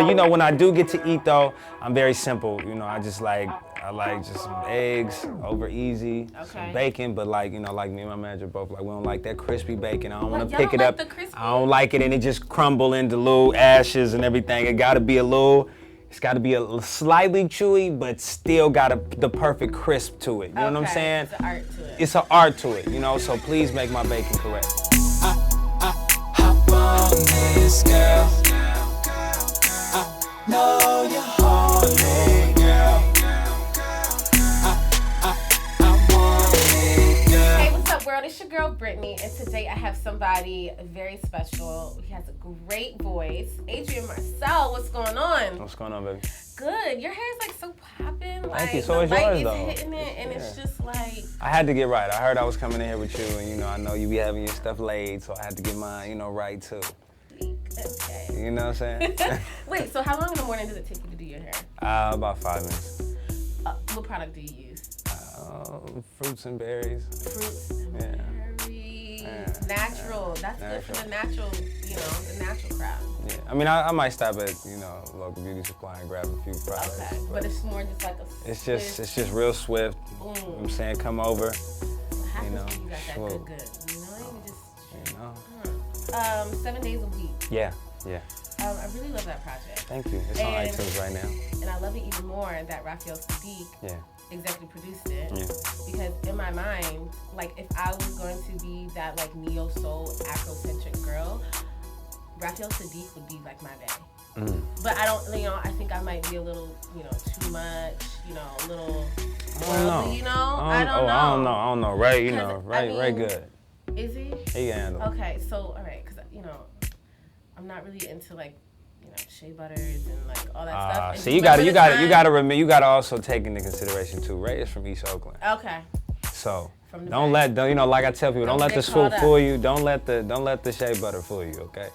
You know, when I do get to eat though, I'm very simple. You know, I like just some eggs over easy, some bacon, but like, you know, like me and my manager both like, we don't like that crispy bacon. I don't want to pick it up. I don't like it and it just crumble into little ashes and everything. It's got to be a slightly chewy, but still got the perfect crisp to it. You know what I'm saying? It's an art to it. It's an art to it, you know, so please make my bacon correct. Hop on this, girl. I know you're horny, girl. I want it, girl. Hey, what's up, world? It's your girl, Brittany, and today I have somebody very special. He has a great voice. Adrian Marcel, what's going on? What's going on, baby? Good. Your hair is like so popping. Thank you. So the is light yours, is though. hitting it, and it's just like. I had to get right. I heard I was coming in here with you, and you know, I know you be having your stuff laid, so I had to get mine, you know, right too. Okay. You know what I'm saying? Wait, so how long in the morning does it take you to do your hair? About 5 minutes. What product do you use? Fruits and berries. Fruits and berries. Yeah. Natural. That's good for the natural, you know, the natural crowd. Yeah. I mean, I might stop at, you know, local beauty supply and grab a few products. Okay, but it's more just like a It's just real swift. You know what I'm saying? Come over. What happens You know, when you got that swoop. good, you know? You just, You know? 7 days a week. Yeah. I really love that project. Thank you. It's on iTunes right now. And I love it even more that Raphael Saadiq executive produced it. Yeah. Because in my mind, like if I was going to be that like neo soul Afrocentric girl, Raphael Saadiq would be like my bae. But I don't, you know, I think I might be a little, you know, too much, you know, a little worldly, you know? I don't know. Ray, you know, I mean, Ray good. Is he? He can handle it. Okay, so, all right, because, you know, I'm not really into, like, you know, shea butters and, like, all that stuff. See, you gotta also take into consideration, too. Ray is from East Oakland. Okay. So, don't you know, like I tell people, don't let the swoop fool you. Don't let the shea butter fool you, okay?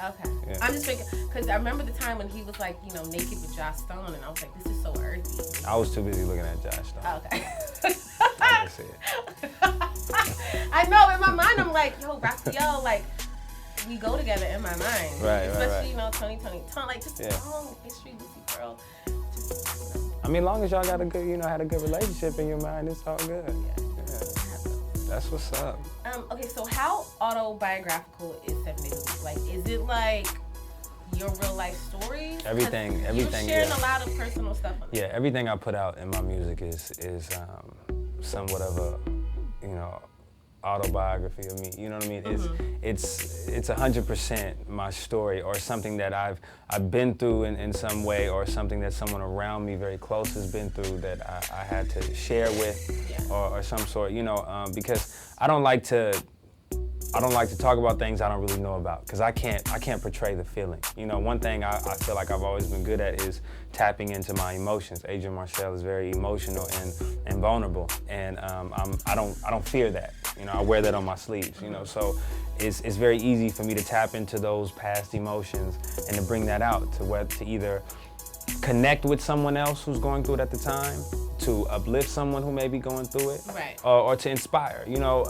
Okay. Yeah. I'm just thinking, because I remember the time when he was like, you know, naked with Josh Stone, and I was like, this is so earthy. I was too busy looking at Josh Stone. Okay. I didn't see it. I know, in my mind, I'm like, yo, Raphael, like, we go together in my mind. Right. Especially, you know, Tony, like, just long history, Lucy girl. Just, you know. I mean, long as y'all got a good, you know, had a good relationship in your mind, it's all good. Yeah. That's what's up. Okay, so how autobiographical is 7 Days a Week? Like, is it like your real life stories? Everything. You're sharing a lot of personal stuff on Yeah, everything I put out in my music is somewhat of a, you know, autobiography of me. You know what I mean? It's 100% my story, or something that I've been through in some way, or something that someone around me very close has been through that I had to share with, or some sort. You know, because I don't like to talk about things I don't really know about, because I can't portray the feeling. You know, one thing I feel like I've always been good at is tapping into my emotions. Adrian Marcel is very emotional and vulnerable, and I don't fear that. You know, I wear that on my sleeves. You know, so it's very easy for me to tap into those past emotions and to bring that out to either connect with someone else who's going through it at the time, to uplift someone who may be going through it, or to inspire, you know,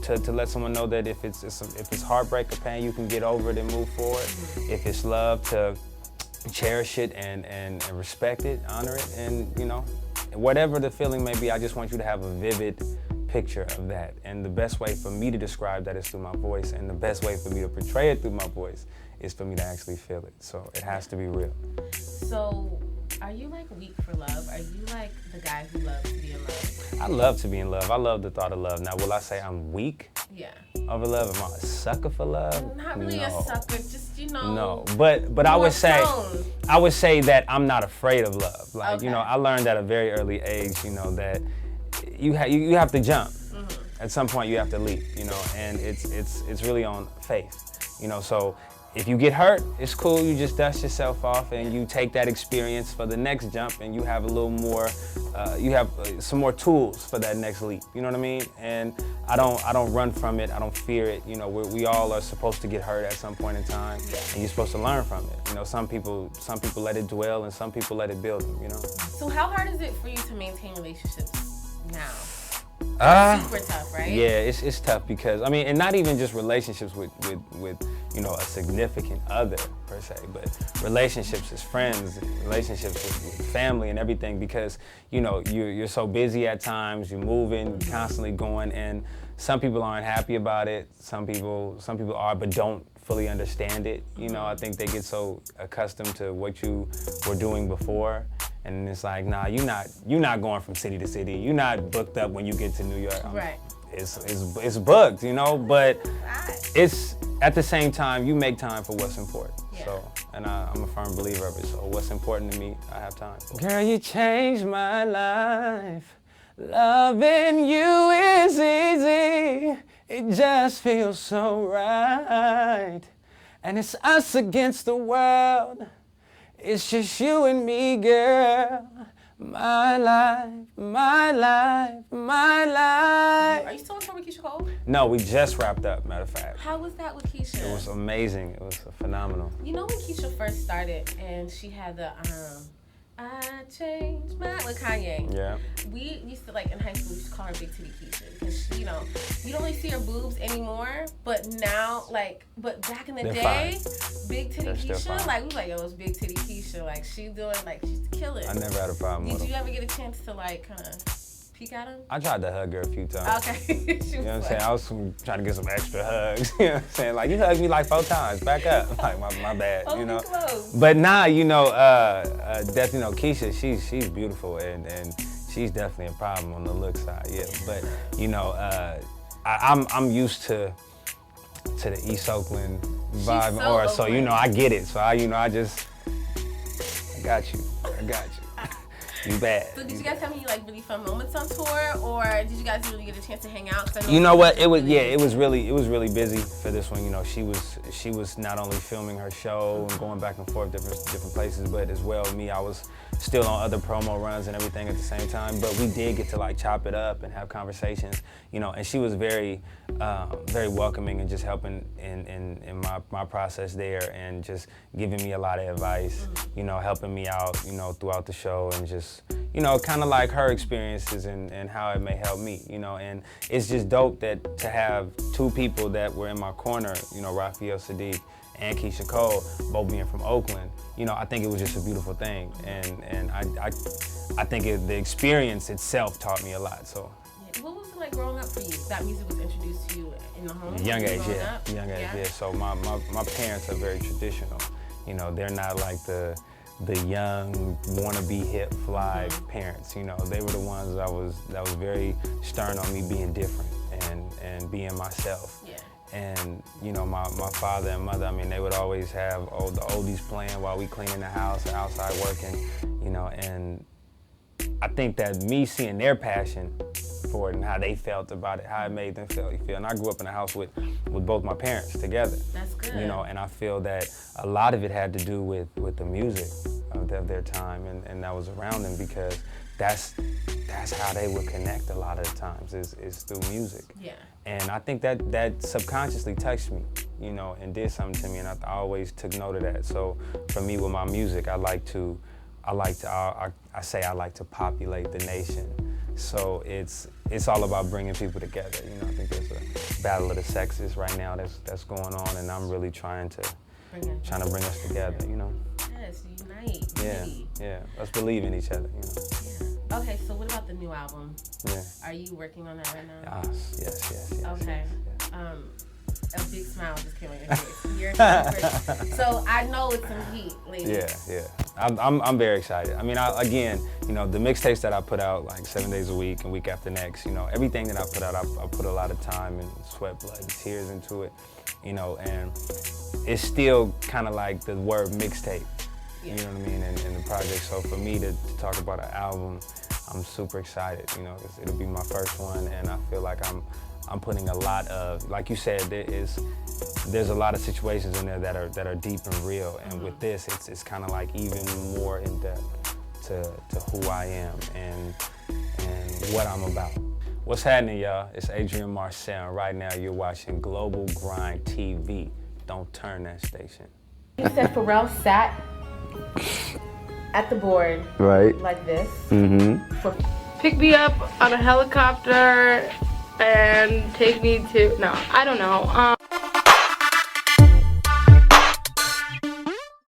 to let someone know that if it's heartbreak or pain, you can get over it and move forward. If it's love, to cherish it and respect it, honor it, and, you know, whatever the feeling may be, I just want you to have a vivid picture of that. And the best way for me to describe that is through my voice, and the best way for me to portray it through my voice is for me to actually feel it. So it has to be real. So, are you like weak for love? Are you like the guy who loves to be in love? I love to be in love. I love the thought of love. Now, will I say I'm weak over love? Am I a sucker for love? Not really a sucker, just, you know. No, but I would say that I'm not afraid of love. Like, you know, I learned at a very early age, you know, that you have to jump. At some point, you have to leap, you know, and it's really on faith, you know. So if you get hurt, it's cool. You just dust yourself off and you take that experience for the next jump, and you have a little more, you have some more tools for that next leap. You know what I mean? And I don't run from it. I don't fear it. You know, we all are supposed to get hurt at some point in time, and you're supposed to learn from it. You know, some people let it dwell, and some people let it build them. You know. So how hard is it for you to maintain relationships now? Super tough, right? Yeah, it's tough because, I mean, and not even just relationships with you know, a significant other per se, but relationships as friends, relationships with family and everything, because, you know, you're so busy at times, you're moving, constantly going, and some people aren't happy about it. Some people are, but don't fully understand it. You know, I think they get so accustomed to what you were doing before, and it's like, nah, you're not going from city to city. You're not booked up when you get to New York. Right. It's booked, you know, but it's at the same time you make time for what's important. Yeah. So, and I'm a firm believer of it. So what's important to me, I have time for. Girl, you changed my life. Loving you is easy. It just feels so right. And it's us against the world. It's just you and me, girl. My life, my life, my life. Are you still on tour with Keyshia Cole? No, we just wrapped up, matter of fact. How was that with Keyshia? It was amazing. It was phenomenal. You know when Keyshia first started and she had the I changed my with Kanye. Yeah. We used to, like, in high school, we used to call her Big Titty Keyshia because she, you know, you don't really see her boobs anymore. But now, like, but back in the They're day, fine. Big Titty They're still Keyshia, fine. like, we was like, yo, it's Big Titty Keyshia. Like, she's doing, like, she's killing. I never had a problem with Did you them. ever get a chance to, like, kind of peek at him? I tried to hug her a few times. Okay. She You know what I'm was saying? like, I was trying to get some extra hugs. You know what I'm saying? Like, you hugged me like 4 times. Back up. Like, my bad, oh, you know? close. But nah, you know, definitely, you know, Keyshia, she's beautiful, and she's definitely a problem on the look side, yeah. But, you know, I'm used to the East Oakland vibe, so or so, you know, I get it. So I got you. You bad. So did you guys have any, like, really fun moments on tour, or did you guys really get a chance to hang out? 'Cause I You know what? It was really busy for this one. You know, she was not only filming her show and going back and forth different places, but as well me, I was still on other promo runs and everything at the same time. But we did get to, like, chop it up and have conversations. You know, and she was very welcoming and just helping in my process there, and just giving me a lot of advice. You know, helping me out, you know, throughout the show, and just, you know, kind of like her experiences and how it may help me, you know. And it's just dope that to have 2 people that were in my corner, you know, Raphael Saadiq and Keyshia Cole, both being from Oakland. You know, I think it was just a beautiful thing, and I think the experience itself taught me a lot. So. Yeah. What was it like growing up for you? That music was introduced to you in the home? Young age, growing yeah. up? Young age, yeah. So my parents are very traditional. You know, they're not like the young, wannabe hip fly parents. You know, they were the ones that was very stern on me being different and being myself. Yeah. And, you know, my father and mother, I mean, they would always have the oldies playing while we cleaning the house or outside working, you know, and I think that me seeing their passion for it and how they felt about it, how it made them feel. And I grew up in a house with both my parents together. That's good. You know, and I feel that a lot of it had to do with the music of their time and that was around them, because that's how they would connect a lot of the times is through music. Yeah. And I think that subconsciously touched me, you know, and did something to me, and I always took note of that. So for me with my music, I like to populate the nation. So it's all about bringing people together. You know, I think there's a battle of the sexes right now that's going on, and I'm really trying to bring us together. You know. Yes, unite. Yeah, Unity. yeah. Let's believe in each other. You know. Yeah. Okay, so what about the new album? Yeah. Are you working on that right now? Yes. Okay. Yes. A big smile just came on your face. You're so So I know it's some heat, ladies. Yeah. I'm very excited. I mean, again, you know, the mixtapes that I put out like 7 days a week and week after next, you know, everything that I put out, I put a lot of time and sweat, blood, and tears into it, you know, and it's still kind of like the word mixtape, you know what I mean, and the project. So for me to talk about an album, I'm super excited, you know, 'cause it'll be my first one, and I feel like I'm putting a lot of, like you said, there's a lot of situations in there that are deep and real, and with this, it's kind of like even more in depth to who I am and what I'm about. What's happening, y'all? It's Adrian Marcel, and right now you're watching GlobalGrind TV. Don't turn that station. You said Pharrell sat at the board Right. like this Mm-hmm. for pick me up on a helicopter and take me to, no, I don't know.